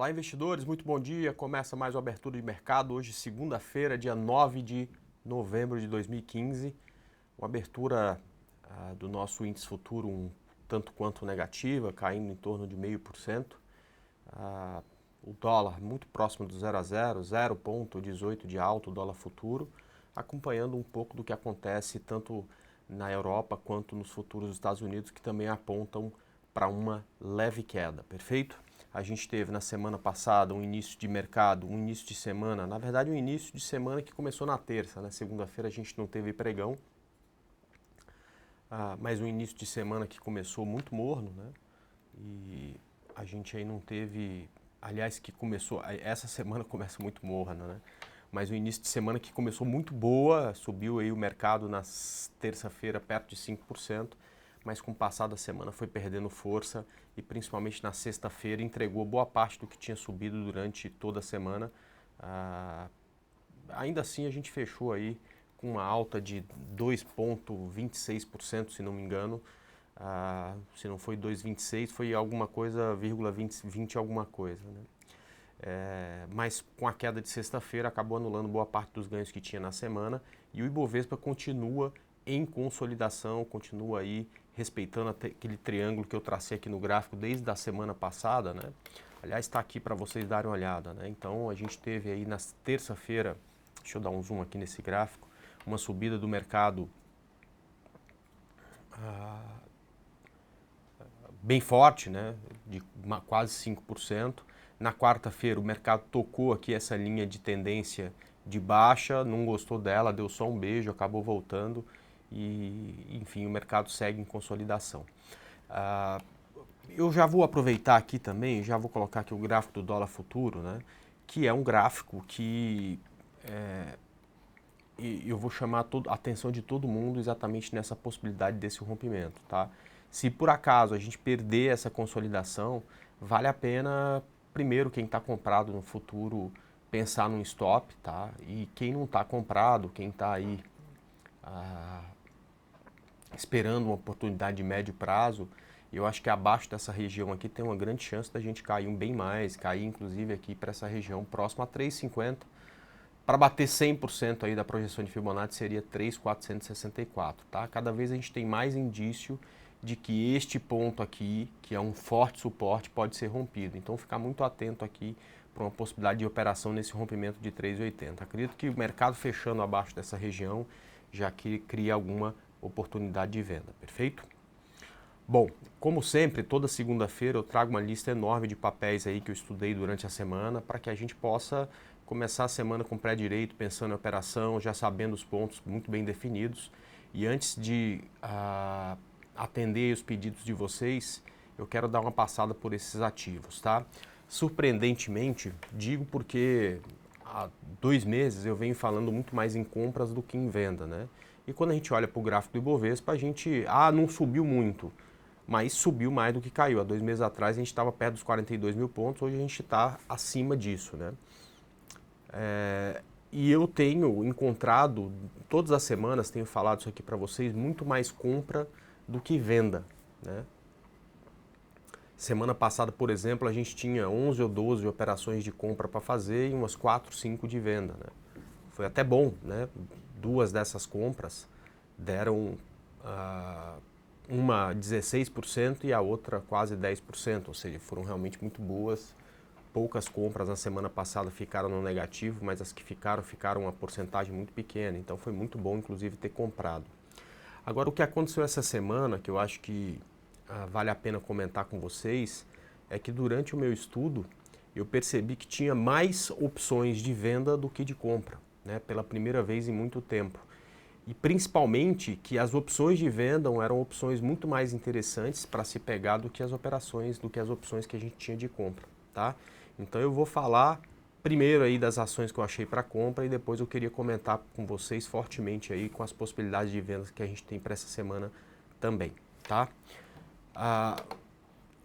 Olá, investidores, muito bom dia. Começa mais uma abertura de mercado. Hoje, segunda-feira, dia 9 de novembro de 2015. Uma abertura do nosso índice futuro um tanto quanto negativa, caindo em torno de 0,5%. O dólar muito próximo do 0 a 0, 0,18 de alta, o dólar futuro, acompanhando um pouco do que acontece tanto na Europa quanto nos futuros dos Estados Unidos, que também apontam para uma leve queda, perfeito? A gente teve na semana passada um início de mercado, um início de semana, na verdade um início de semana que começou na terça, na segunda-feira a gente não teve pregão, mas um início de semana que começou muito morno, né? E a gente aí não teve, aliás, que começou, essa semana começa muito morna, né? Mas o início de semana que começou muito boa, subiu aí o mercado na terça-feira perto de 5%, mas com o passar da semana foi perdendo força e principalmente na sexta-feira entregou boa parte do que tinha subido durante toda a semana. Ainda assim a gente fechou aí com uma alta de 2,26%, se não me engano. Se não foi 2,26, foi alguma coisa, 20 alguma coisa, né? Mas com a queda de sexta-feira acabou anulando boa parte dos ganhos que tinha na semana e o Ibovespa continua em consolidação, continua aí respeitando aquele triângulo que eu tracei aqui no gráfico desde a semana passada, né? Aliás, está aqui para vocês darem uma olhada, né? Então a gente teve aí na terça-feira, deixa eu dar um zoom aqui nesse gráfico, uma subida do mercado bem forte, né? De quase 5%. Na quarta-feira o mercado tocou aqui essa linha de tendência de baixa, não gostou dela, deu só um beijo, acabou voltando e, enfim, o mercado segue em consolidação. Eu já vou aproveitar aqui também, já vou colocar aqui o gráfico do dólar futuro, né? Que é um gráfico que eu vou chamar a atenção de todo mundo exatamente nessa possibilidade desse rompimento, tá? Se por acaso a gente perder essa consolidação, vale a pena, primeiro, quem está comprado no futuro, pensar num stop, tá? E quem não está comprado, quem está aí esperando uma oportunidade de médio prazo, eu acho que abaixo dessa região aqui tem uma grande chance da gente cair bem mais, cair inclusive aqui para essa região próxima a 3,50. Para bater 100% aí da projeção de Fibonacci seria 3.464, tá? Cada vez a gente tem mais indício de que este ponto aqui, que é um forte suporte, pode ser rompido. Então ficar muito atento aqui para uma possibilidade de operação nesse rompimento de 3,80. Acredito que o mercado fechando abaixo dessa região já que cria alguma oportunidade de venda, perfeito? Bom, como sempre, toda segunda-feira eu trago uma lista enorme de papéis aí que eu estudei durante a semana para que a gente possa começar a semana com pé direito, pensando em operação, já sabendo os pontos muito bem definidos. E antes de atender os pedidos de vocês, eu quero dar uma passada por esses ativos, tá? Surpreendentemente, digo porque há 2 meses eu venho falando muito mais em compras do que em venda, né? E quando a gente olha para o gráfico do Ibovespa, a gente, não subiu muito, mas subiu mais do que caiu. Há 2 meses atrás a gente estava perto dos 42 mil pontos, hoje a gente está acima disso, né? E eu tenho encontrado, todas as semanas tenho falado isso aqui para vocês, muito mais compra do que venda, né? Semana passada, por exemplo, a gente tinha 11 ou 12 operações de compra para fazer e umas 4, 5 de venda, né? Foi até bom, né? 2 dessas compras deram uma 16% e a outra quase 10%, ou seja, foram realmente muito boas. Poucas compras na semana passada ficaram no negativo, mas as que ficaram uma porcentagem muito pequena, então foi muito bom, inclusive, ter comprado. Agora, o que aconteceu essa semana, que eu acho que vale a pena comentar com vocês, é que durante o meu estudo eu percebi que tinha mais opções de venda do que de compra, né, pela primeira vez em muito tempo. E principalmente que as opções de venda eram opções muito mais interessantes para se pegar do que as opções que a gente tinha de compra, tá? Então eu vou falar primeiro aí das ações que eu achei para compra e depois eu queria comentar com vocês fortemente aí com as possibilidades de vendas que a gente tem para essa semana também, tá?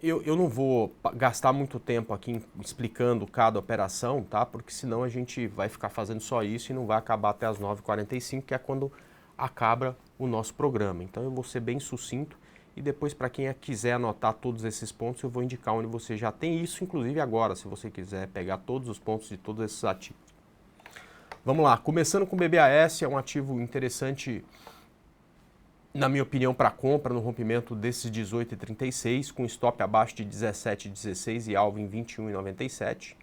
Eu não vou gastar muito tempo aqui explicando cada operação, tá? Porque senão a gente vai ficar fazendo só isso e não vai acabar até as 9h45, que é quando acaba o nosso programa. Então eu vou ser bem sucinto e depois para quem quiser anotar todos esses pontos, eu vou indicar onde você já tem isso, inclusive agora, se você quiser pegar todos os pontos de todos esses ativos. Vamos lá, começando com o BBAS, é um ativo interessante, na minha opinião, para compra no rompimento desses 18,36, com stop abaixo de 17,16 e alvo em 21,97.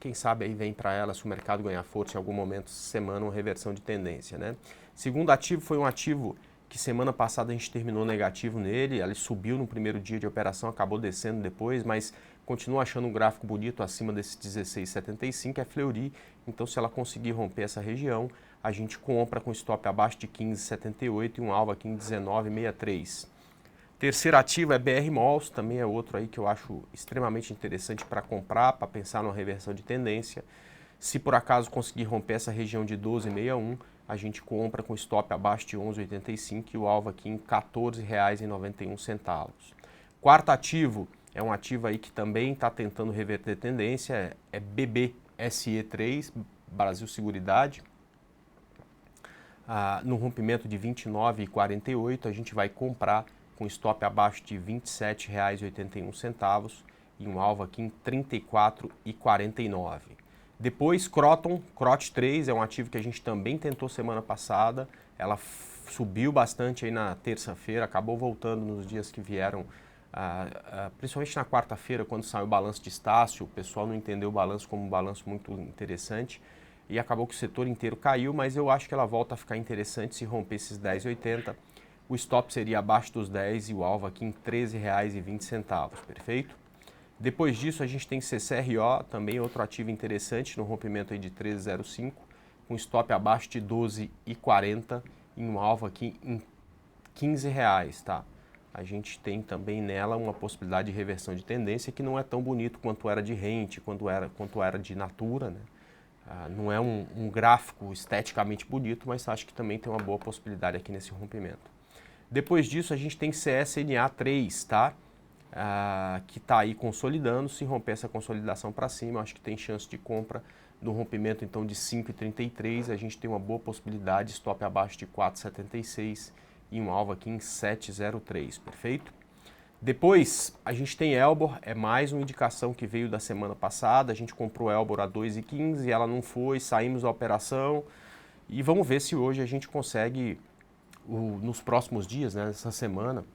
Quem sabe aí vem para ela, se o mercado ganhar força em algum momento, semana, uma reversão de tendência, né? Segundo ativo, foi um ativo que semana passada a gente terminou negativo nele, ele subiu no primeiro dia de operação, acabou descendo depois, mas continuo achando um gráfico bonito acima desse 16,75, é Fleury, então se ela conseguir romper essa região, a gente compra com stop abaixo de 15,78 e um alvo aqui em 19,63. Terceiro ativo é BR Malls, também é outro aí que eu acho extremamente interessante para comprar, para pensar numa reversão de tendência. Se por acaso conseguir romper essa região de 12,61, a gente compra com stop abaixo de 11,85 e o alvo aqui em R$ 14,91. Quarto ativo é um ativo aí que também está tentando reverter tendência, é BBSE3, Brasil Seguridade. No rompimento de 29,48 a gente vai comprar com stop abaixo de R$ 27,81 e um alvo aqui em R$ 34,49. Depois, CROT 3 é um ativo que a gente também tentou semana passada, ela subiu bastante aí na terça-feira, acabou voltando nos dias que vieram, principalmente na quarta-feira, quando saiu o balanço de Estácio, o pessoal não entendeu o balanço como um balanço muito interessante e acabou que o setor inteiro caiu, mas eu acho que ela volta a ficar interessante se romper esses 10,80. O stop seria abaixo dos 10 e o alvo aqui em R$ 13,20, perfeito? Depois disso a gente tem CCRO, também outro ativo interessante no rompimento aí de 13,05, com stop abaixo de 12,40 e um alvo aqui em R$ 15, tá? A gente tem também nela uma possibilidade de reversão de tendência que não é tão bonito quanto era de Rente, quanto era de Natura, né? Não é um gráfico esteticamente bonito, mas acho que também tem uma boa possibilidade aqui nesse rompimento. Depois disso a gente tem CSNA3, tá? Que está aí consolidando, se romper essa consolidação para cima, acho que tem chance de compra no rompimento então de 5,33, a gente tem uma boa possibilidade, stop abaixo de 4,76 e um alvo aqui em 7,03, perfeito? Depois a gente tem Elbor, é mais uma indicação que veio da semana passada, a gente comprou Elbor a 2,15, ela não foi, saímos da operação e vamos ver se hoje a gente consegue, nos próximos dias, né, nessa semana,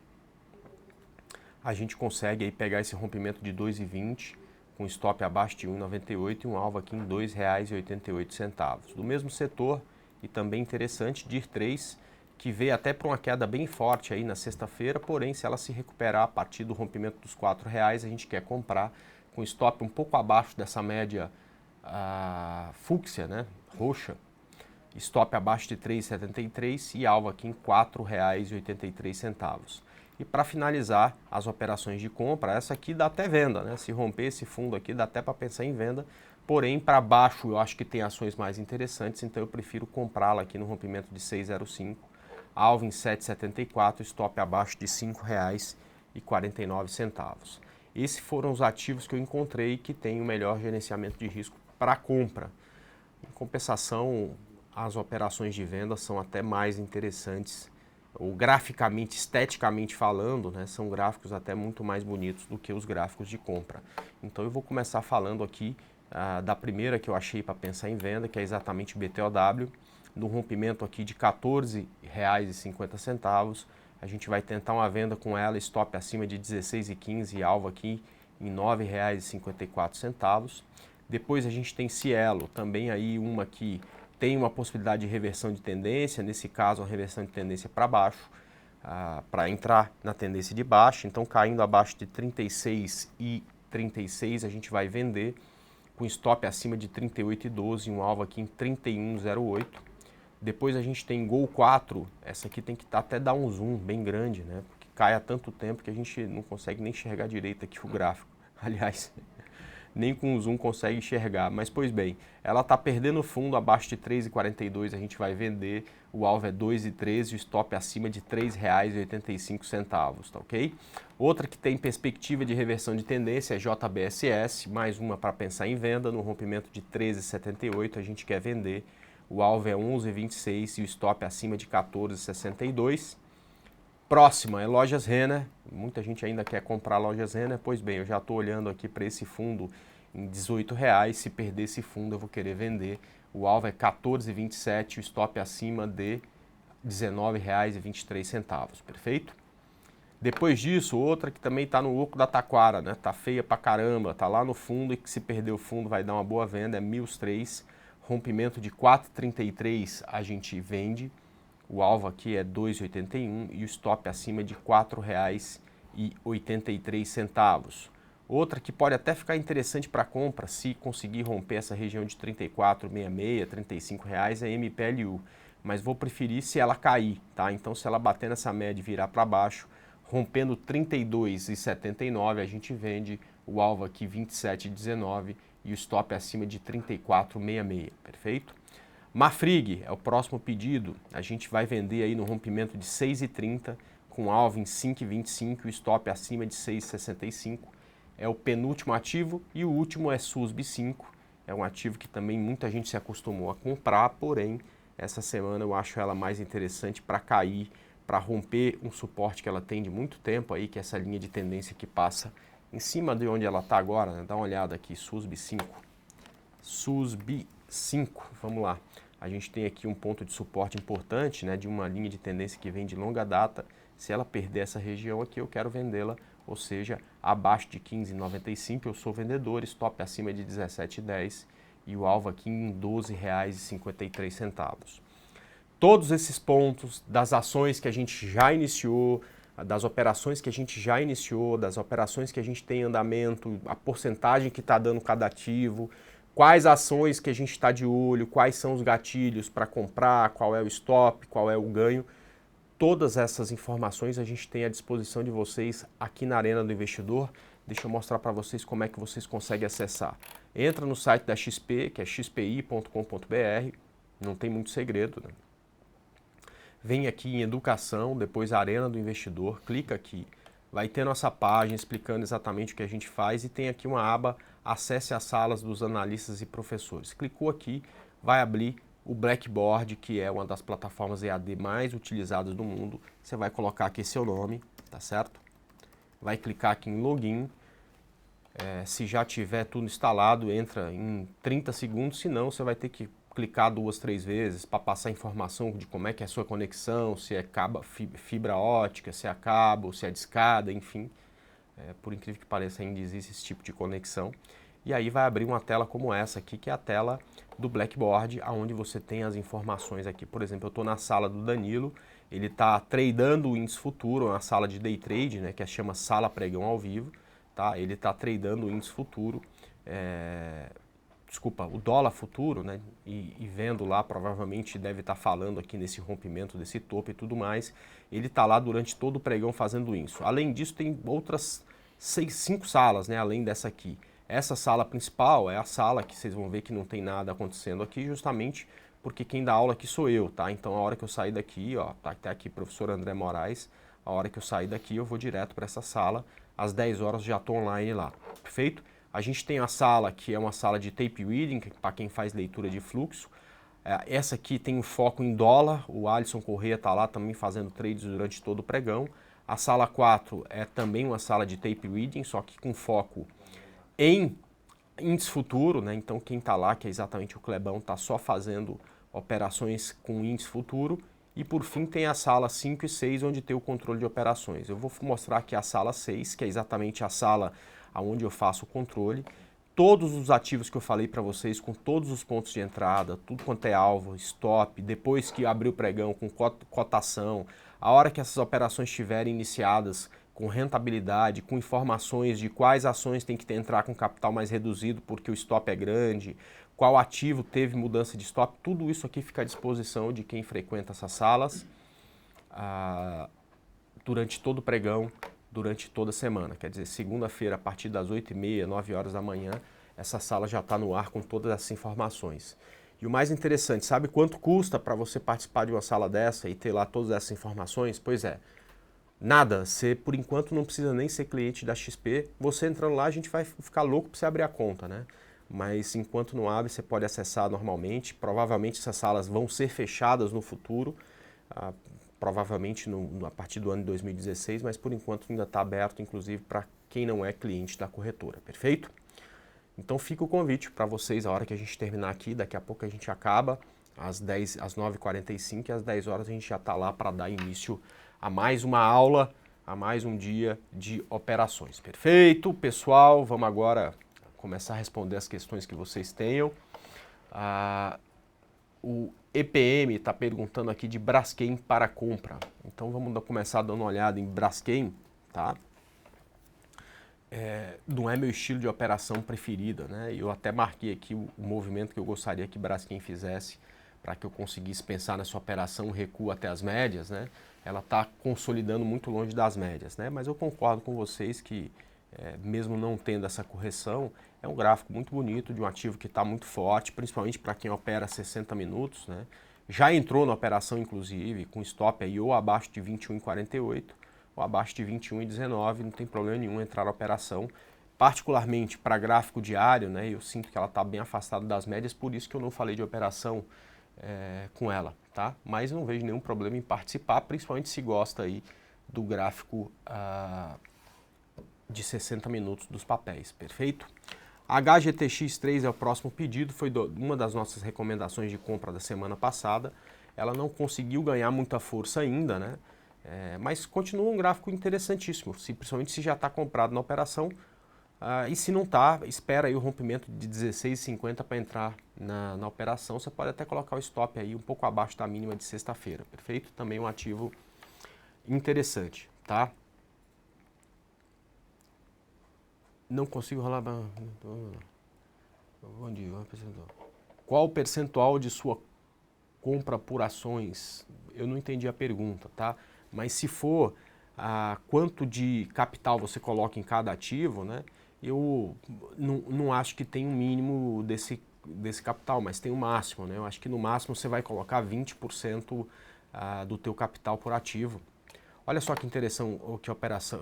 a gente consegue aí pegar esse rompimento de 2,20 com stop abaixo de 1,98 e um alvo aqui em R$ 2,88. Do mesmo setor e também interessante, DIR3, que veio até para uma queda bem forte aí na sexta-feira, porém se ela se recuperar a partir do rompimento dos R$ 4,00, a gente quer comprar com stop um pouco abaixo dessa média fúcsia, né, roxa, stop abaixo de 3,73 e alvo aqui em R$ 4,83. E para finalizar as operações de compra, essa aqui dá até venda, né? Se romper esse fundo aqui dá até para pensar em venda, porém para baixo eu acho que tem ações mais interessantes, então eu prefiro comprá-la aqui no rompimento de 6,05, alvo em 7,74, stop abaixo de R$ 5,49. Esses foram os ativos que eu encontrei que têm o melhor gerenciamento de risco para compra. Em compensação, as operações de venda são até mais interessantes, ou graficamente, esteticamente falando, né, são gráficos até muito mais bonitos do que os gráficos de compra. Então eu vou começar falando aqui da primeira que eu achei para pensar em venda, que é exatamente BTOW, no rompimento aqui de R$ 14,50, a gente vai tentar uma venda com ela, stop acima de 16,15 e alvo aqui em R$ 9,54. Depois a gente tem Cielo, também aí uma que tem uma possibilidade de reversão de tendência, nesse caso uma reversão de tendência para baixo, para entrar na tendência de baixo, então caindo abaixo de 36,36 a gente vai vender com stop acima de 38,12 e um alvo aqui em 31,08. Depois a gente tem Gol 4, essa aqui tem que até dar um zoom bem grande, né? Porque cai há tanto tempo que a gente não consegue nem enxergar direito aqui o gráfico. Aliás, nem com o zoom consegue enxergar, mas pois bem, ela está perdendo fundo abaixo de 3,42, a gente vai vender, o alvo é 2,13 e o stop acima de R$ 3,85, tá ok? Outra que tem perspectiva de reversão de tendência é JBSS, mais uma para pensar em venda, no rompimento de 13,78 a gente quer vender, o alvo é 11,26 e o stop acima de 14,62. Próxima é Lojas Renner. Muita gente ainda quer comprar Lojas Renner. Pois bem, eu já estou olhando aqui para esse fundo em R$ 18. Se perder esse fundo, eu vou querer vender. O alvo é 14,27, o stop acima de R$ 19,23. Perfeito? Depois disso, outra que também está no oco da taquara, né? Tá feia pra caramba, tá lá no fundo e que se perder o fundo vai dar uma boa venda, é Mills 3. Rompimento de 4,33 a gente vende. O alvo aqui é 2,81 e o stop acima de R$ 4,83. Outra que pode até ficar interessante para compra, se conseguir romper essa região de R$ 34,66, R$ 35 é MPLU. Mas vou preferir se ela cair, tá? Então se ela bater nessa média e virar para baixo, rompendo 32,79, a gente vende o alvo aqui 27,19 e o stop acima de 34,66, perfeito? Mafrig é o próximo pedido, a gente vai vender aí no rompimento de 6,30 com alvo em 5,25 e o stop acima de 6,65. É o penúltimo ativo e o último é SUSB 5, é um ativo que também muita gente se acostumou a comprar, porém essa semana eu acho ela mais interessante para cair, para romper um suporte que ela tem de muito tempo aí, que é essa linha de tendência que passa em cima de onde ela está agora, né? Dá uma olhada aqui, SUSB 5. SUSB 5, vamos lá. A gente tem aqui um ponto de suporte importante, né, de uma linha de tendência que vem de longa data. Se ela perder essa região aqui, eu quero vendê-la, ou seja, abaixo de 15,95 eu sou vendedor, stop acima de 17,10 e o alvo aqui em R$ 12,53. Todos esses pontos das ações que a gente já iniciou, das operações que a gente já iniciou, das operações que a gente tem em andamento, a porcentagem que está dando cada ativo, quais ações que a gente está de olho, quais são os gatilhos para comprar, qual é o stop, qual é o ganho. Todas essas informações a gente tem à disposição de vocês aqui na Arena do Investidor. Deixa eu mostrar para vocês como é que vocês conseguem acessar. Entra no site da XP, que é xpi.com.br, não tem muito segredo, né? Vem aqui em Educação, depois Arena do Investidor, clica aqui. Vai ter nossa página explicando exatamente o que a gente faz e tem aqui uma aba Acesse as salas dos analistas e professores. Clicou aqui, vai abrir o Blackboard, que é uma das plataformas EAD mais utilizadas do mundo. Você vai colocar aqui seu nome, tá certo? Vai clicar aqui em Login. Se já tiver tudo instalado, entra em 30 segundos, senão você vai ter que clicar 2, 3 vezes para passar informação de como é que é a sua conexão, se é fibra ótica, se é cabo, se é discada, enfim. Por incrível que pareça, ainda existe esse tipo de conexão. E aí vai abrir uma tela como essa aqui, que é a tela do Blackboard, onde você tem as informações aqui. Por exemplo, eu estou na sala do Danilo, ele está tradando o índice futuro, uma sala de day trade, né, que chama Sala Pregão ao Vivo. Tá? Ele está tradando o índice futuro, o dólar futuro, né? E vendo lá, provavelmente deve estar falando aqui nesse rompimento desse topo e tudo mais. Ele está lá durante todo o pregão fazendo isso. Além disso, tem outras 5 salas, né? Além dessa aqui. Essa sala principal é a sala que vocês vão ver que não tem nada acontecendo aqui, justamente porque quem dá aula aqui sou eu, tá? Então a hora que eu sair daqui, ó, tá aqui professor André Moraes, a hora que eu sair daqui eu vou direto para essa sala, às 10 horas já estou online lá, perfeito? A gente tem a sala que é uma sala de tape reading, para quem faz leitura de fluxo. Essa aqui tem um foco em dólar, o Alisson Corrêa está lá também fazendo trades durante todo o pregão. A sala 4 é também uma sala de tape reading, só que com foco em índice futuro, né? Então quem está lá, que é exatamente o Clebão, está só fazendo operações com índice futuro. E por fim tem a sala 5 e 6, onde tem o controle de operações. Eu vou mostrar aqui a sala 6, que é exatamente a sala onde eu faço o controle. Todos os ativos que eu falei para vocês, com todos os pontos de entrada, tudo quanto é alvo, stop, depois que abrir o pregão com cotação, a hora que essas operações estiverem iniciadas com rentabilidade, com informações de quais ações tem que entrar com capital mais reduzido porque o stop é grande, qual ativo teve mudança de stop, tudo isso aqui fica à disposição de quem frequenta essas salas durante todo o pregão, durante toda a semana. Quer dizer, segunda-feira, a partir das 8h30, 9 horas da manhã, essa sala já está no ar com todas essas informações. E o mais interessante, sabe quanto custa para você participar de uma sala dessa e ter lá todas essas informações? Pois é, nada. Você, por enquanto, não precisa nem ser cliente da XP. Você entrando lá, a gente vai ficar louco para você abrir a conta, né? Mas enquanto não abre, você pode acessar normalmente. Provavelmente essas salas vão ser fechadas no futuro. provavelmente a partir do ano de 2016, mas por enquanto ainda está aberto, inclusive para quem não é cliente da corretora, perfeito? Então fica o convite para vocês, a hora que a gente terminar aqui, daqui a pouco a gente acaba, às 9h45 e às 10 horas a gente já está lá para dar início a mais uma aula, a mais um dia de operações. Perfeito, pessoal? Vamos agora começar a responder as questões que vocês tenham. O EPM está perguntando aqui de Braskem para compra. Então vamos começar dando uma olhada em Braskem, tá? Não é meu estilo de operação preferida, né? Eu até marquei aqui o movimento que eu gostaria que Braskem fizesse para que eu conseguisse pensar nessa operação recuo até as médias, né? Ela está consolidando muito longe das médias, né? Mas eu concordo com vocês que, mesmo não tendo essa correção, é um gráfico muito bonito de um ativo que está muito forte, principalmente para quem opera 60 minutos, né? Já entrou na operação, inclusive, com stop aí ou abaixo de 21,48 ou abaixo de 21,19, não tem problema nenhum entrar na operação. Particularmente para gráfico diário, né? Eu sinto que ela está bem afastada das médias, por isso que eu não falei de operação com ela, tá? Mas não vejo nenhum problema em participar, principalmente se gosta aí do gráfico de 60 minutos dos papéis, perfeito? HGTX3 é o próximo pedido, foi uma das nossas recomendações de compra da semana passada. Ela não conseguiu ganhar muita força ainda, né? Mas continua um gráfico interessantíssimo, principalmente se já está comprado na operação. E se não está, espera aí o rompimento de 16,50 para entrar na operação. Você pode até colocar o stop aí um pouco abaixo da mínima de sexta-feira, perfeito? Também um ativo interessante, tá? Não consigo rolar. Bom dia, qual o percentual de sua compra por ações? Eu não entendi a pergunta, tá? Mas se for quanto de capital você coloca em cada ativo, né? Eu não acho que tem um mínimo desse capital, mas tem um máximo, né? Eu acho que no máximo você vai colocar 20% do teu capital por ativo. Olha só que interessante,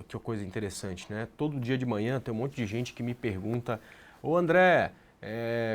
que coisa interessante, né? Todo dia de manhã tem um monte de gente que me pergunta: ô André,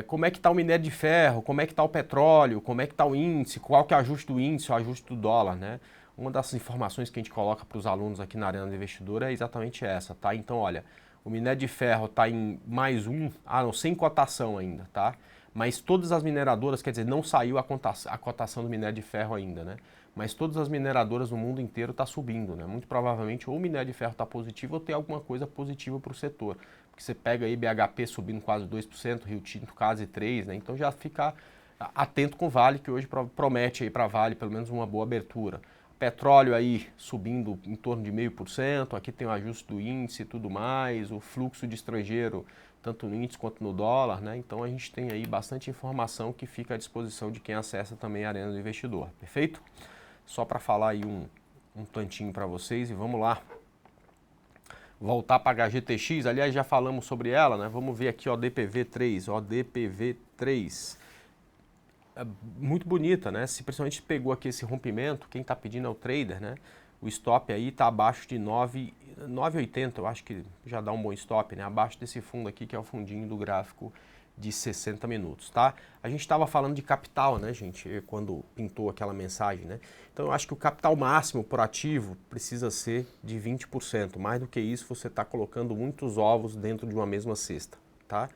como é que está o minério de ferro, como é que está o petróleo, como é que está o índice, qual que é o ajuste do índice, o ajuste do dólar, né? Uma das informações que a gente coloca para os alunos aqui na Arena do Investidor é exatamente essa, tá? Então, olha, o minério de ferro está em mais não, sem cotação ainda, tá? Mas todas as mineradoras, quer dizer, não saiu a cotação do minério de ferro ainda, né? Mas todas as mineradoras no mundo inteiro estão subindo, né? Muito provavelmente ou o minério de ferro está positivo ou tem alguma coisa positiva para o setor. Porque você pega aí BHP subindo quase 2%, Rio Tinto quase 3%, né? Então já fica atento com o Vale, que hoje promete aí para Vale pelo menos uma boa abertura. Petróleo aí subindo em torno de 0,5%, aqui tem o ajuste do índice e tudo mais, o fluxo de estrangeiro, tanto no índice quanto no dólar, né? Então a gente tem aí bastante informação que fica à disposição de quem acessa também a Arena do Investidor, perfeito? Só para falar aí um tantinho para vocês e vamos lá. Voltar para a HGTX, aliás já falamos sobre ela, né? Vamos ver aqui, ó, DPV3, DPV3. Muito bonita, né? Se principalmente pegou aqui esse rompimento, quem está pedindo é o trader, né? O stop aí está abaixo de 9,80, eu acho que já dá um bom stop, né? Abaixo desse fundo aqui, que é o fundinho do gráfico de 60 minutos, tá? A gente estava falando de capital, né, gente, quando pintou aquela mensagem, né? Então eu acho que o capital máximo por ativo precisa ser de 20%. Mais do que isso, você está colocando muitos ovos dentro de uma mesma cesta, tá?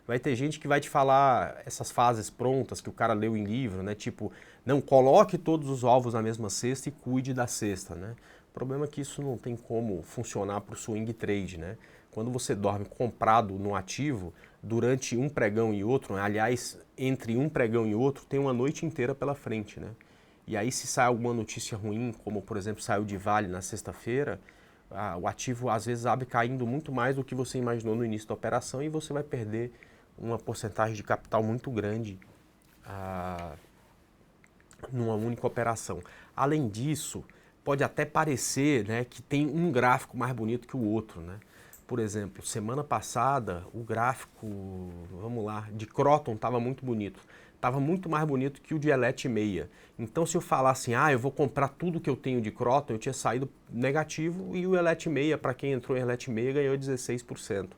Vai ter gente que vai te falar essas fases prontas que o cara leu em livro, né? Tipo, não coloque todos os ovos na mesma cesta e cuide da cesta, né? O problema é que isso não tem como funcionar para o swing trade, né? Quando você dorme comprado no ativo, durante um pregão e outro, né? Aliás, entre um pregão e outro, tem uma noite inteira pela frente, né? E aí se sai alguma notícia ruim, como por exemplo saiu de Vale na sexta-feira, o ativo às vezes abre caindo muito mais do que você imaginou no início da operação e você vai perder uma porcentagem de capital muito grande numa única operação. Além disso, pode até parecer, né, que tem um gráfico mais bonito que o outro, né? Por exemplo, semana passada o gráfico, vamos lá, de Croton estava muito bonito. Estava muito mais bonito que o de Elet 6. Então se eu falar assim, eu vou comprar tudo que eu tenho de Croton, eu tinha saído negativo e o Elet 6, para quem entrou em Elet 6, ganhou 16%.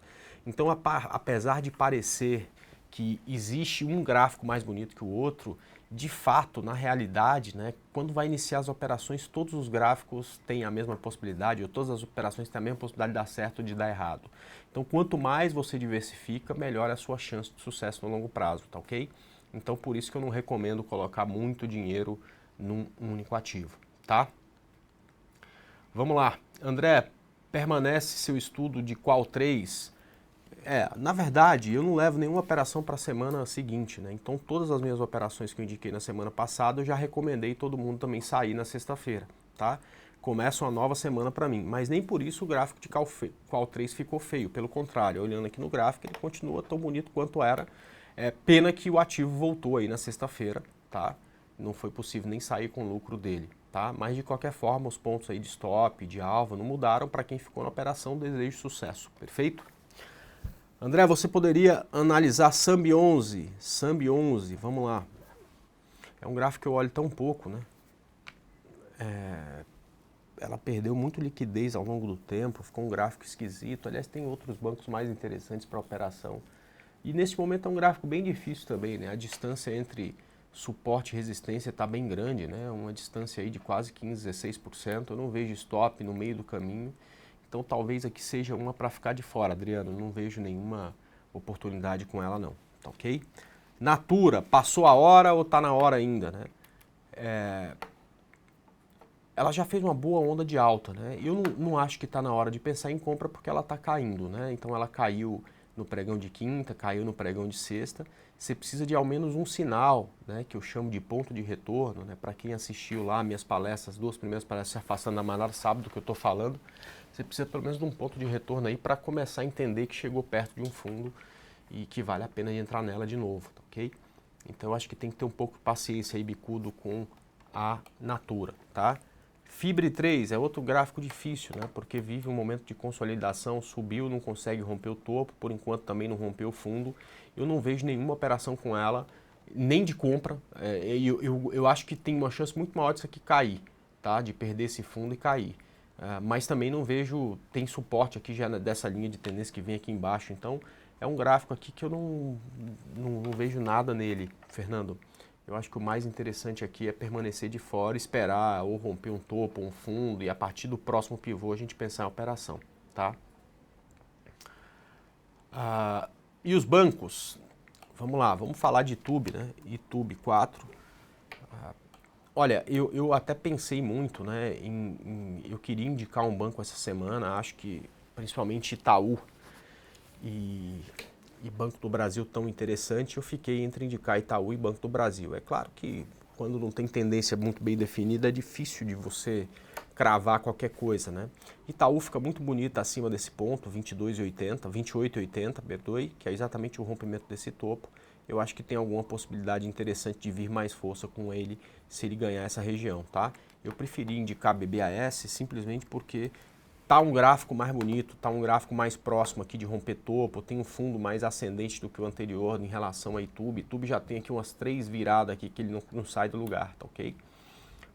Então, apesar de parecer que existe um gráfico mais bonito que o outro, de fato, na realidade, né, quando vai iniciar as operações, todos os gráficos têm a mesma possibilidade, ou todas as operações têm a mesma possibilidade de dar certo ou de dar errado. Então, quanto mais você diversifica, melhor é a sua chance de sucesso no longo prazo, tá ok? Então, por isso que eu não recomendo colocar muito dinheiro num único ativo, tá? Vamos lá. André, permanece seu estudo de qual 3? Na verdade, eu não levo nenhuma operação para a semana seguinte, né? Então, todas as minhas operações que eu indiquei na semana passada, eu já recomendei todo mundo também sair na sexta-feira, tá? Começa uma nova semana para mim, mas nem por isso o gráfico de qual 3 ficou feio. Pelo contrário, olhando aqui no gráfico, ele continua tão bonito quanto era. Pena que o ativo voltou aí na sexta-feira, tá? Não foi possível nem sair com o lucro dele, tá? Mas de qualquer forma, os pontos aí de stop, de alvo, não mudaram. Para quem ficou na operação, desejo sucesso, perfeito? André, você poderia analisar Sambi 11. Sambi 11, vamos lá. É um gráfico que eu olho tão pouco, né? Ela perdeu muito liquidez ao longo do tempo, ficou um gráfico esquisito. Aliás, tem outros bancos mais interessantes para operação. E nesse momento é um gráfico bem difícil também, né? A distância entre suporte e resistência está bem grande, né? Uma distância aí de quase 15, 16%. Eu não vejo stop no meio do caminho. Então talvez aqui seja uma para ficar de fora, Adriano. Não vejo nenhuma oportunidade com ela não, tá ok? Natura, passou a hora ou está na hora ainda, né? Ela já fez uma boa onda de alta, né? Eu não acho que está na hora de pensar em compra porque ela está caindo, né? Então ela caiu no pregão de quinta, caiu no pregão de sexta. Você precisa de ao menos um sinal, né? Que eu chamo de ponto de retorno, né? Para quem assistiu lá minhas palestras, 2 primeiras palestras se afastando da manada, sabe do que eu estou falando. Você precisa pelo menos de um ponto de retorno aí para começar a entender que chegou perto de um fundo e que vale a pena entrar nela de novo, tá ok? Então eu acho que tem que ter um pouco de paciência aí, bicudo, com a Natura, tá? Fibre 3 é outro gráfico difícil, né? Porque vive um momento de consolidação, subiu, não consegue romper o topo, por enquanto também não rompeu o fundo. Eu não vejo nenhuma operação com ela, nem de compra. Eu acho que tem uma chance muito maior disso aqui cair, tá? De perder esse fundo e cair. Mas também não vejo, tem suporte aqui já dessa linha de tendência que vem aqui embaixo. Então é um gráfico aqui que eu não vejo nada nele, Fernando. Eu acho que o mais interessante aqui é permanecer de fora, esperar ou romper um topo, um fundo, e a partir do próximo pivô a gente pensar em operação, tá? E os bancos? Vamos lá, vamos falar de Itube, né? Itube 4. Olha, eu até pensei muito, né? Eu queria indicar um banco essa semana, acho que principalmente Itaú e Banco do Brasil tão interessante, eu fiquei entre indicar Itaú e Banco do Brasil. É claro que quando não tem tendência muito bem definida, é difícil de você cravar qualquer coisa, né? Itaú fica muito bonita acima desse ponto, 22,80, 28,80, perdoe, que é exatamente o rompimento desse topo. Eu acho que tem alguma possibilidade interessante de vir mais força com ele se ele ganhar essa região, tá? Eu preferi indicar BBAS simplesmente porque tá um gráfico mais bonito, tá um gráfico mais próximo aqui de romper topo, tem um fundo mais ascendente do que o anterior em relação a Itube. Itube já tem aqui umas 3 viradas aqui que ele não sai do lugar, tá ok?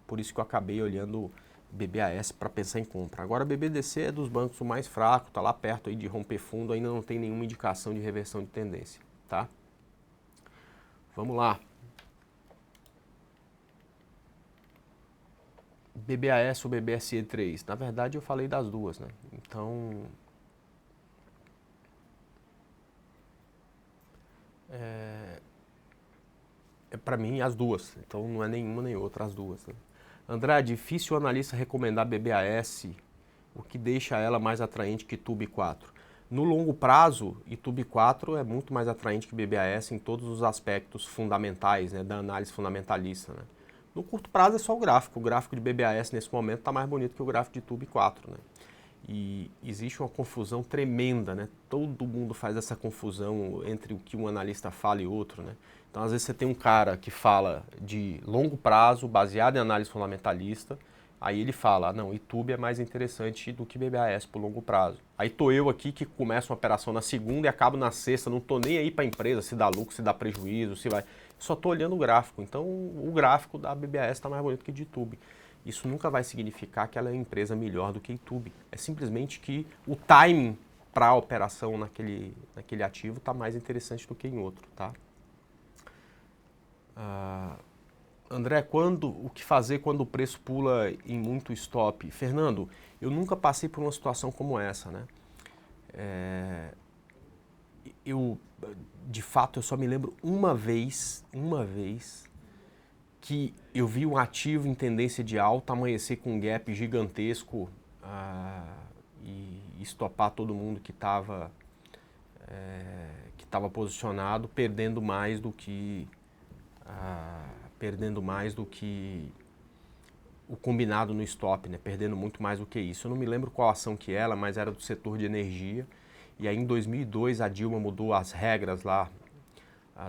Por isso que eu acabei olhando BBAS para pensar em compra. Agora BBDC é dos bancos o mais fraco, tá lá perto aí de romper fundo, ainda não tem nenhuma indicação de reversão de tendência, tá? Vamos lá. BBAS ou BBSE3? Na verdade eu falei das duas, né? Então para mim as duas, então não é nenhuma nem outra, as duas. Né? André, é difícil o analista recomendar BBAS, o que deixa ela mais atraente que Tube 4. No longo prazo, Itube 4 é muito mais atraente que BBAS em todos os aspectos fundamentais, né, da análise fundamentalista. Né? No curto prazo é só o gráfico de BBAS nesse momento está mais bonito que o gráfico de Itube 4. Né? E existe uma confusão tremenda, né? Todo mundo faz essa confusão entre o que um analista fala e outro, né? Então, às vezes você tem um cara que fala de longo prazo, baseado em análise fundamentalista, aí ele fala, não, Itube é mais interessante do que BBAS por longo prazo. Aí tô eu aqui que começo uma operação na segunda e acabo na sexta, não tô nem aí para a empresa se dá lucro, se dá prejuízo, se vai... Só tô olhando o gráfico. Então, o gráfico da BBAS está mais bonito que o de Itube. Isso nunca vai significar que ela é uma empresa melhor do que a Itube. É simplesmente que o timing para a operação naquele ativo está mais interessante do que em outro, tá? André, o que fazer quando o preço pula em muito stop? Fernando, eu nunca passei por uma situação como essa, né? É, eu, de fato, eu só me lembro uma vez, que eu vi um ativo em tendência de alta amanhecer com um gap gigantesco e estopar todo mundo que estava posicionado, perdendo mais do que o combinado no stop, né? Perdendo muito mais do que isso. Eu não me lembro qual ação que era, mas era do setor de energia. E aí em 2002 a Dilma mudou as regras lá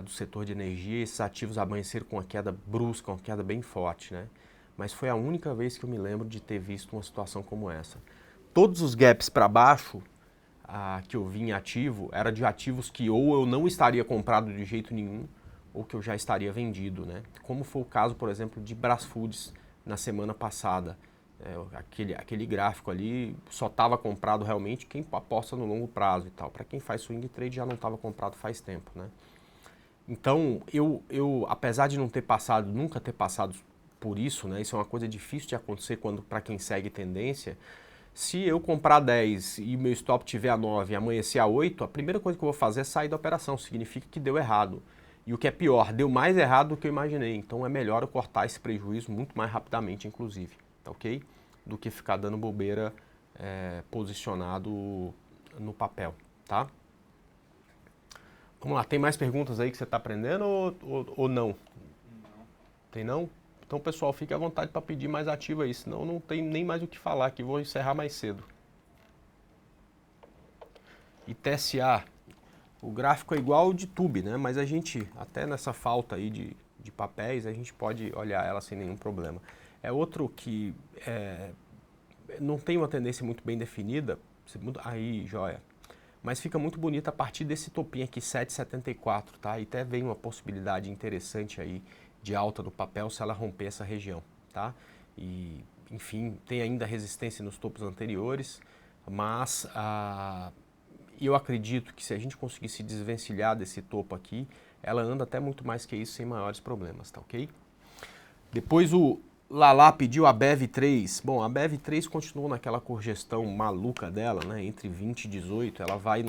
do setor de energia e esses ativos amanheceram com uma queda brusca, uma queda bem forte, né? Mas foi a única vez que eu me lembro de ter visto uma situação como essa. Todos os gaps para baixo que eu vi em ativo era de ativos que ou eu não estaria comprado de jeito nenhum ou que eu já estaria vendido, né? Como foi o caso, por exemplo, de Brasfoods na semana passada. Aquele gráfico ali só estava comprado realmente quem aposta no longo prazo e tal. Para quem faz swing trade já não estava comprado faz tempo, né? Então, apesar de não ter passado, nunca ter passado por isso, né? Isso é uma coisa difícil de acontecer para quem segue tendência. Se eu comprar 10 e meu stop tiver a 9 e amanhecer a 8, a primeira coisa que eu vou fazer é sair da operação. Significa que deu errado. E o que é pior, deu mais errado do que eu imaginei. Então é melhor eu cortar esse prejuízo muito mais rapidamente, inclusive. Tá ok? Do que ficar dando bobeira posicionado no papel, tá? Vamos lá, tem mais perguntas aí que você está aprendendo ou não? Tem não? Então, pessoal, fique à vontade para pedir mais ativo aí, senão não tem nem mais o que falar aqui, vou encerrar mais cedo. E TSA, o gráfico é igual ao de Tube, né? Mas a gente, até nessa falta aí de papéis, a gente pode olhar ela sem nenhum problema. É outro que não tem uma tendência muito bem definida, aí, joia. Mas fica muito bonito a partir desse topinho aqui, 7,74, tá? E até vem uma possibilidade interessante aí de alta do papel se ela romper essa região, tá? E, enfim, tem ainda resistência nos topos anteriores, mas eu acredito que se a gente conseguir se desvencilhar desse topo aqui, ela anda até muito mais que isso sem maiores problemas, tá ok? Depois o Lala pediu a BEV3. Bom, a BEV3 continua naquela congestão maluca dela, né? Entre 20 e 18, ela vai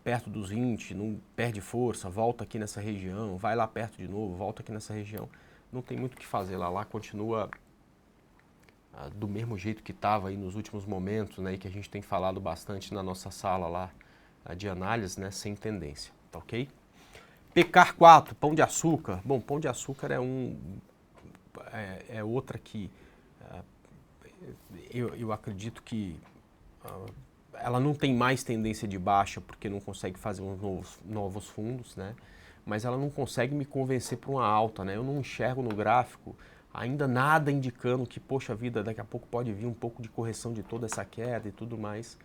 perto dos 20, não perde força, volta aqui nessa região, vai lá perto de novo, volta aqui nessa região. Não tem muito o que fazer, Lala continua do mesmo jeito que estava aí nos últimos momentos, né? E que a gente tem falado bastante na nossa sala lá de análise, né? Sem tendência, tá ok? Pecar 4, pão de açúcar. Bom, pão de açúcar é outra que eu acredito que ela não tem mais tendência de baixa porque não consegue fazer uns novos fundos, né? Mas ela não consegue me convencer para uma alta, né? Eu não enxergo no gráfico ainda nada indicando que, poxa vida, daqui a pouco pode vir um pouco de correção de toda essa queda e tudo mais.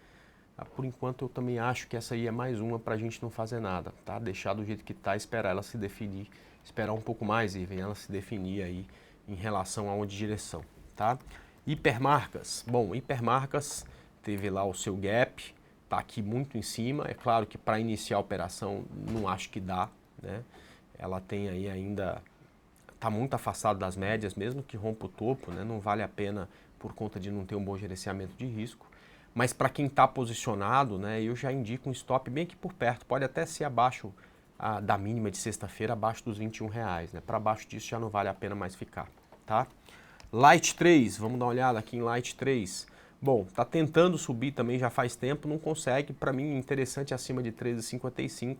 Por enquanto eu também acho que essa aí é mais uma para a gente não fazer nada, tá? Deixar do jeito que está, esperar ela se definir, esperar um pouco mais e ver ela se definir aí em relação a uma direção, tá? Hipermarcas, bom, hipermarcas teve lá o seu gap, tá aqui muito em cima, é claro que para iniciar a operação não acho que dá, né? Ela tem aí ainda, tá muito afastado das médias, mesmo que rompa o topo, né? Não vale a pena por conta de não ter um bom gerenciamento de risco. Mas para quem está posicionado, né, eu já indico um stop bem aqui por perto. Pode até ser abaixo da mínima de sexta-feira, abaixo dos R$ 21. Né? Para baixo disso já não vale a pena mais ficar. Tá? Light 3, vamos dar uma olhada aqui em Light 3. Bom, está tentando subir também já faz tempo, não consegue. Para mim, interessante acima de 13,55.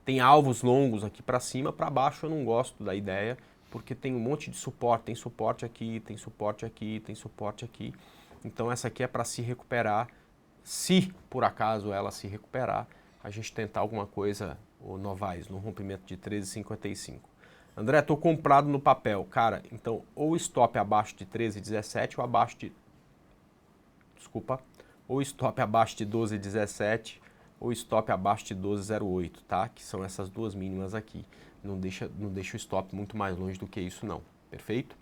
Tem alvos longos aqui para cima, para baixo eu não gosto da ideia, porque tem um monte de suporte. Tem suporte aqui, tem suporte aqui, tem suporte aqui. Então essa aqui é para se recuperar, se por acaso ela se recuperar, a gente tentar alguma coisa, o Novaes, no rompimento de 13,55. André, estou comprado no papel. Cara, então ou stop abaixo de 13,17 ou abaixo de... Desculpa. Ou stop abaixo de 12,17 ou stop abaixo de 12,08, tá? Que são essas duas mínimas aqui. Não deixa o stop muito mais longe do que isso não. Perfeito?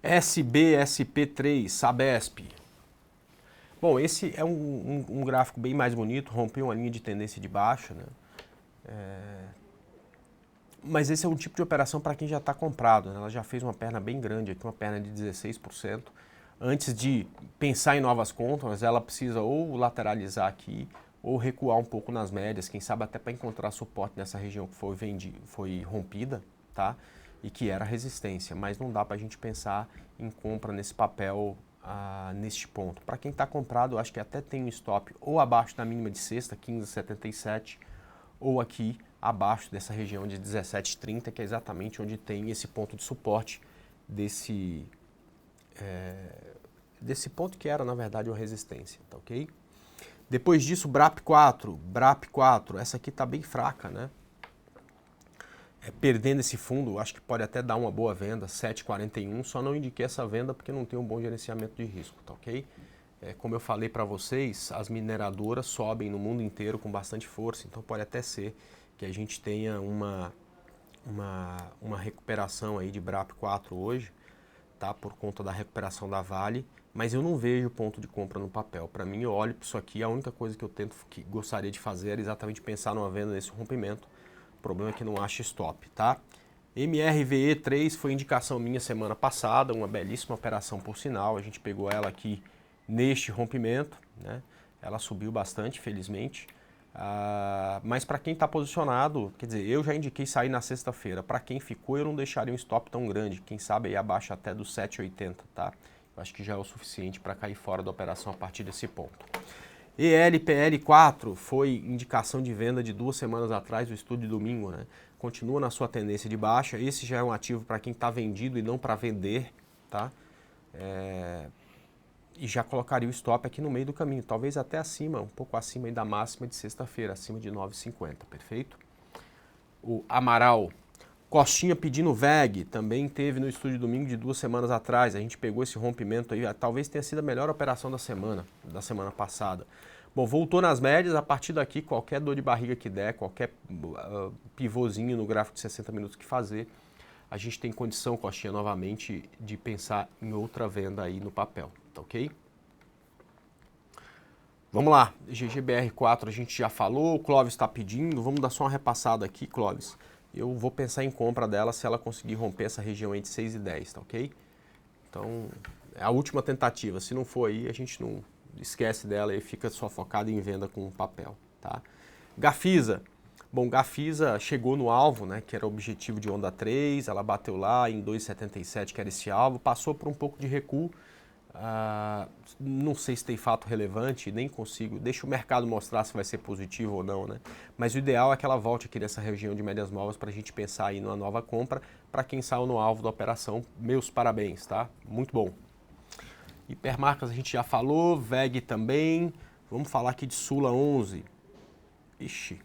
SBSP3, Sabesp. Bom, esse é um gráfico bem mais bonito, rompeu uma linha de tendência de baixa, né? Mas esse é um tipo de operação para quem já está comprado, né? Ela já fez uma perna bem grande aqui, uma perna de 16%. Antes de pensar em novas compras, ela precisa ou lateralizar aqui ou recuar um pouco nas médias, quem sabe até para encontrar suporte nessa região que foi rompida, tá? E que era resistência, mas não dá para a gente pensar em compra nesse papel neste ponto. Para quem está comprado, eu acho que até tem um stop ou abaixo da mínima de sexta, 15,77, ou aqui abaixo dessa região de 17,30, que é exatamente onde tem esse ponto de suporte desse ponto que era, na verdade, uma resistência, tá ok? Depois disso, BRAP4, essa aqui tá bem fraca, né? Perdendo esse fundo, acho que pode até dar uma boa venda, 7,41, só não indiquei essa venda porque não tem um bom gerenciamento de risco, tá ok? Como eu falei para vocês, as mineradoras sobem no mundo inteiro com bastante força, então pode até ser que a gente tenha uma recuperação aí de BRAP4 hoje, tá? Por conta da recuperação da Vale, mas eu não vejo ponto de compra no papel. Para mim, eu olho para isso aqui, a única coisa que eu gostaria de fazer era exatamente pensar numa venda nesse rompimento. O problema é que não acha stop, tá? MRVE3 foi indicação minha semana passada, uma belíssima operação por sinal. A gente pegou ela aqui neste rompimento, né? Ela subiu bastante, felizmente. Mas para quem está posicionado, quer dizer, eu já indiquei sair na sexta-feira. Para quem ficou, eu não deixaria um stop tão grande. Quem sabe aí abaixo até dos 7,80, tá? Eu acho que já é o suficiente para cair fora da operação a partir desse ponto. ELPL4 foi indicação de venda de 2 semanas atrás, do estudo de domingo, né? Continua na sua tendência de baixa. Esse já é um ativo para quem está vendido e não para vender, tá? E já colocaria o stop aqui no meio do caminho, talvez até acima, um pouco acima aí da máxima de sexta-feira, acima de 9,50, perfeito? O Amaral, Costinha pedindo VEG, também teve no estúdio domingo de 2 semanas atrás, a gente pegou esse rompimento aí, talvez tenha sido a melhor operação da semana passada. Bom, voltou nas médias, a partir daqui qualquer dor de barriga que der, qualquer pivôzinho no gráfico de 60 minutos que fazer, a gente tem condição, Costinha, novamente, de pensar em outra venda aí no papel, tá ok? Vamos lá, GGBR4 a gente já falou, o Clóvis está pedindo, vamos dar só uma repassada aqui, Clóvis. Eu vou pensar em compra dela se ela conseguir romper essa região aí de 6,10, tá ok? Então, é a última tentativa, se não for aí, a gente não esquece dela e fica só focado em venda com papel, tá? Gafisa. Bom, Gafisa chegou no alvo, né, que era o objetivo de onda 3, ela bateu lá em 2,77, que era esse alvo, passou por um pouco de recuo, não sei se tem fato relevante, nem consigo, deixa o mercado mostrar se vai ser positivo ou não, né? Mas o ideal é que ela volte aqui nessa região de médias novas para a gente pensar aí numa nova compra, para quem saiu no alvo da operação, meus parabéns, tá? Muito bom. Hipermarcas a gente já falou, VEG também, vamos falar aqui de Sula 11, ixi,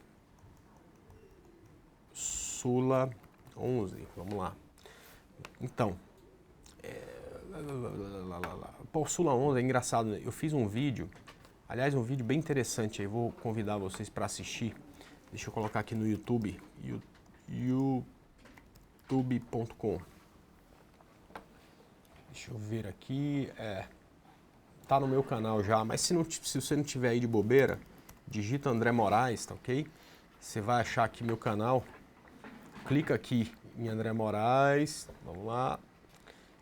Sula 11, vamos lá. Então, Pô, Sula 11 é engraçado, né? Eu fiz um vídeo, aliás, um vídeo bem interessante aí, vou convidar vocês para assistir. Deixa eu colocar aqui no YouTube, youtube.com. Deixa eu ver aqui, tá no meu canal já, mas se você não tiver aí de bobeira, digita André Moraes, tá ok? Você vai achar aqui meu canal, clica aqui em André Moraes, vamos lá.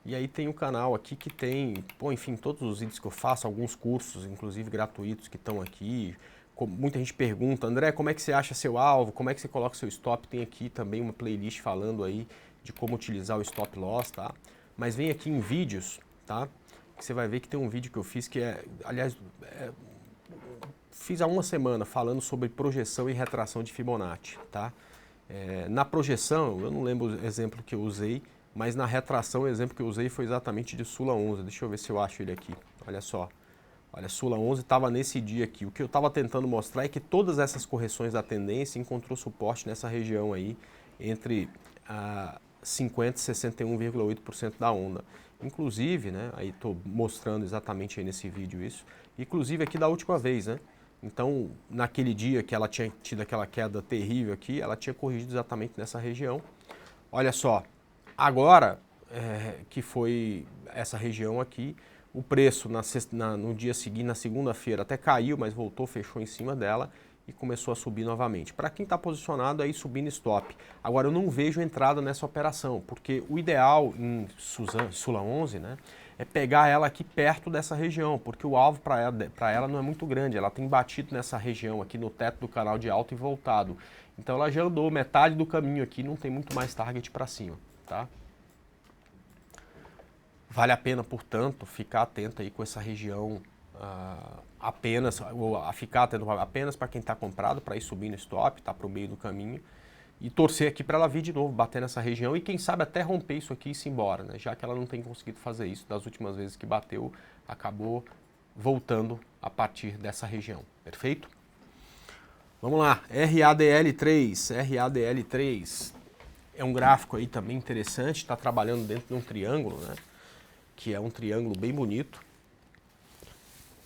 E aí tem um canal aqui que tem, enfim, todos os vídeos que eu faço, alguns cursos, inclusive gratuitos, que estão aqui. Muita gente pergunta, André, como é que você acha seu alvo? Como é que você coloca seu stop? Tem aqui também uma playlist falando aí de como utilizar o stop loss, tá? Mas vem aqui em vídeos, tá? Que você vai ver que tem um vídeo que eu fiz que aliás, fiz há uma semana falando sobre projeção e retração de Fibonacci, tá? Na projeção, eu não lembro o exemplo que eu usei, mas na retração o exemplo que eu usei foi exatamente de Sula 11. Deixa eu ver se eu acho ele aqui. Olha só. Olha, Sula 11 estava nesse dia aqui. O que eu estava tentando mostrar é que todas essas correções da tendência encontrou suporte nessa região aí, entre 50% e 61,8% da onda. Inclusive, né, aí estou mostrando exatamente aí nesse vídeo isso, inclusive aqui da última vez, né? Então, naquele dia que ela tinha tido aquela queda terrível aqui, ela tinha corrigido exatamente nessa região. Olha só, agora que foi essa região aqui, o preço no dia seguinte, na segunda-feira, até caiu, mas voltou, fechou em cima dela. e começou a subir novamente. Para quem está posicionado aí subindo stop. Agora eu não vejo entrada nessa operação, porque o ideal em Sula 11, né, é pegar ela aqui perto dessa região, porque o alvo para ela não é muito grande, ela tem batido nessa região aqui no teto do canal de alta e voltado. Então ela já andou metade do caminho aqui, não tem muito mais target para cima, tá? Vale a pena, portanto, ficar atento aí com essa região ficar atento apenas para quem está comprado, para ir subindo stop, tá para o meio do caminho, e torcer aqui para ela vir de novo, bater nessa região e quem sabe até romper isso aqui e ir embora, né? Já que ela não tem conseguido fazer isso, das últimas vezes que bateu, acabou voltando a partir dessa região, perfeito? Vamos lá, RADL3 é um gráfico aí também interessante, está trabalhando dentro de um triângulo, né? Que é um triângulo bem bonito.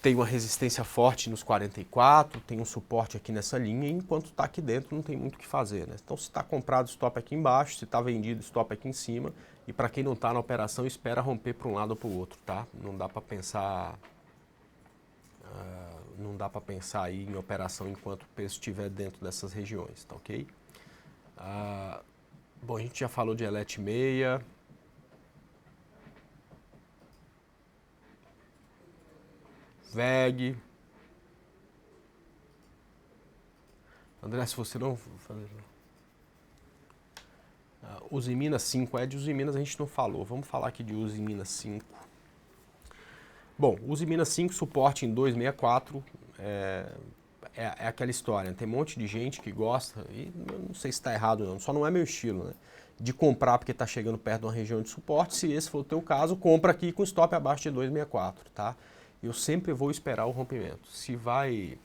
Tem uma resistência forte nos 44, tem um suporte aqui nessa linha, e enquanto está aqui dentro não tem muito o que fazer, né? Então se está comprado, stop aqui embaixo, se está vendido, stop aqui em cima, e para quem não está na operação, espera romper para um lado ou para o outro, tá? Não dá para pensar, aí em operação enquanto o preço estiver dentro dessas regiões, tá ok? Bom, a gente já falou de Elet 6, VEG. André, se você não fazer. Usiminas 5, de Usiminas a gente não falou. Vamos falar aqui de Usiminas 5. Bom, Usiminas 5, suporte em 264. É aquela história, né? Tem um monte de gente que gosta, e não sei se está errado não, só não é meu estilo, né? De comprar porque está chegando perto de uma região de suporte. Se esse for o teu caso, compra aqui com stop abaixo de 264, tá? Eu sempre vou esperar o rompimento. Se vai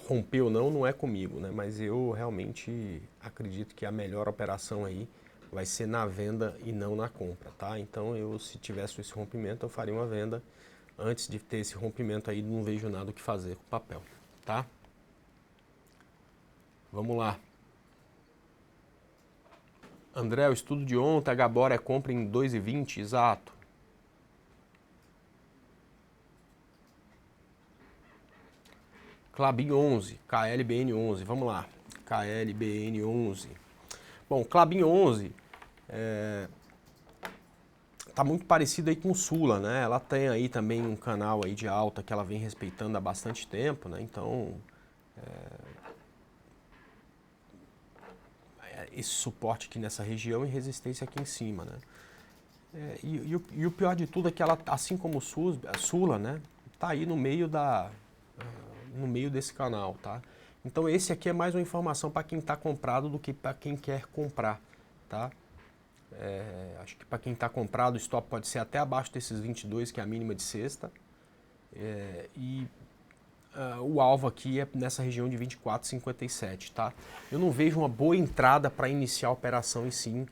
romper ou não, não é comigo, né? Mas eu realmente acredito que a melhor operação aí vai ser na venda e não na compra, tá? Então se tivesse esse rompimento, eu faria uma venda. Antes de ter esse rompimento aí, não vejo nada o que fazer com o papel, tá? Vamos lá. André, o estudo de ontem, a Gabora é compra em 2,20, exato. Klabin 11, KLBN 11, vamos lá, KLBN 11. Bom, Klabin 11 tá muito parecido aí com o Sula, né? Ela tem aí também um canal aí de alta que ela vem respeitando há bastante tempo, né? Então, esse suporte aqui nessa região e resistência aqui em cima, né? E o pior de tudo é que ela, assim como a Sula, né? Tá aí no meio desse canal, tá? Então esse aqui é mais uma informação para quem está comprado do que para quem quer comprar, tá? Acho que para quem está comprado o stop pode ser até abaixo desses 22, que é a mínima de sexta, o alvo aqui é nessa região de 24,57, tá? Eu não vejo uma boa entrada para iniciar a operação em si.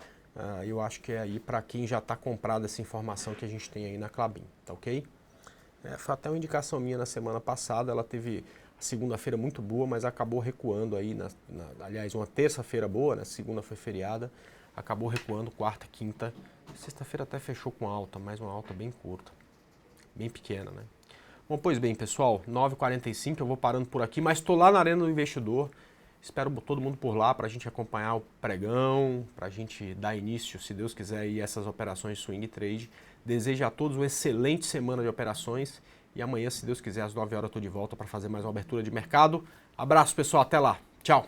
Eu acho que é aí para quem já está comprado essa informação que a gente tem aí na Klabin, tá ok? Foi até uma indicação minha na semana passada, ela teve a segunda-feira muito boa, mas acabou recuando aí, aliás, uma terça-feira boa, né? Segunda foi feriada, acabou recuando, quarta, quinta, sexta-feira até fechou com alta, mas uma alta bem curta, bem pequena, né? Bom, pois bem, pessoal, 9h45, eu vou parando por aqui, mas estou lá na Arena do Investidor, espero todo mundo por lá para a gente acompanhar o pregão, para a gente dar início, se Deus quiser, a essas operações de swing trade. Desejo a todos uma excelente semana de operações e amanhã, se Deus quiser, às 9 horas eu estou de volta para fazer mais uma abertura de mercado. Abraço, pessoal, até lá. Tchau.